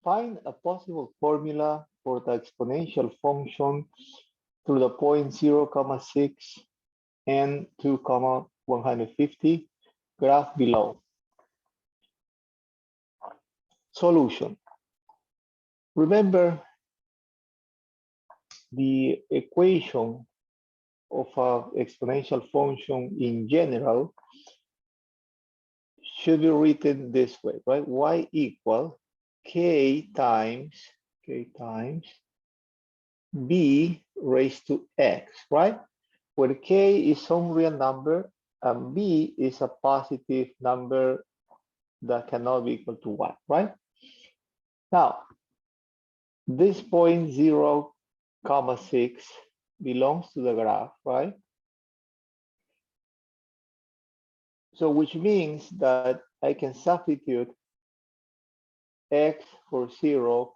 Find a possible formula for the exponential function through the point 0, 6 and 2, 150 graph below. Solution. Remember, the equation of an exponential function in general should be written this way, right? Y equal k times b raised to x, right? Where k is some real number and b is a positive number that cannot be equal to 1, right? Now, this point 0, 6 belongs to the graph, right? So which means that I can substitute x for 0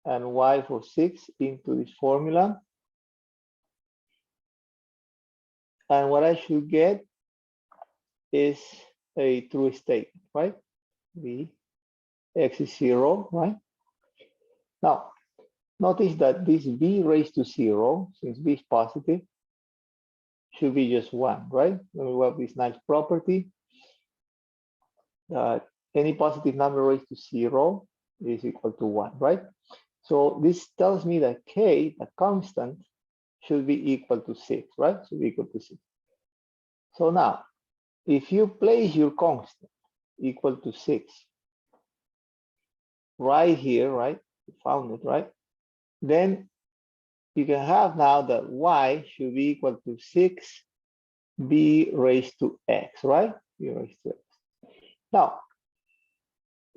and y for 6 into this formula. And what I should get is a true statement, right? B, x is 0, right? Now, notice that this b raised to 0, since b is positive, should be just 1, right? And we have this nice property that any positive number raised to 0 is equal to 1, right? So this tells me that k, the constant, should be equal to 6, right? Should be equal to 6. So now, if you place your constant equal to 6 right here, right? You found it, right? Then you can have now that y should be equal to 6b raised to x, right? B raised to x. Now,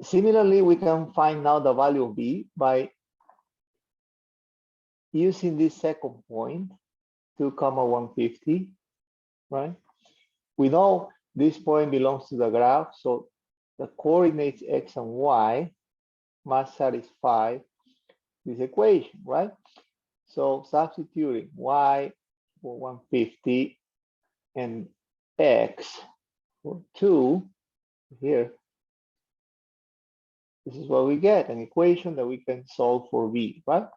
similarly, we can find now the value of b by using this second point, 2, 150, right? We know this point belongs to the graph, so the coordinates x and y must satisfy this equation, right? So substituting y for 150 and x for 2 here, this is what we get, an equation that we can solve for b, right?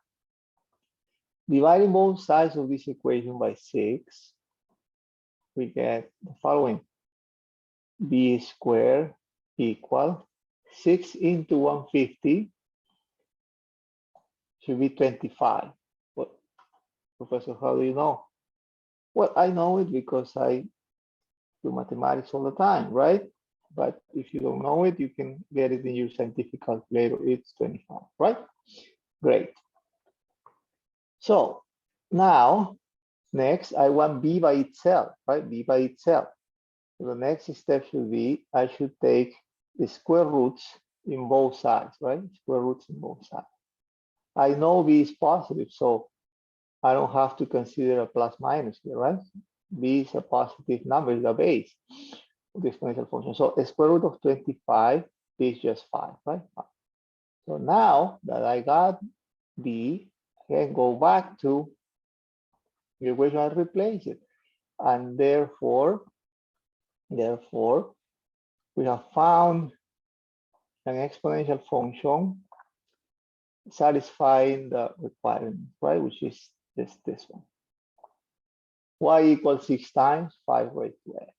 Dividing both sides of this equation by 6, we get the following. B squared equal 6 into 150 should be 25. What, Professor, how do you know? Well, I know it because I do mathematics all the time, right? But if you don't know it, you can get it in your scientific calculator. It's 25, right? Great. So now, next, I want b by itself, right? B by itself. So the next step should be, I should take the square roots in both sides, right? Square roots in both sides. I know b is positive, so I don't have to consider a plus minus here, right? B is a positive number, is the base of the exponential function. So the square root of 25 is just 5, right? So now that I got b, I can go back to the equation and replace it. And therefore, we have found an exponential function satisfying the requirement, right? Which is this one. Y equals 6 times 5 raised to x.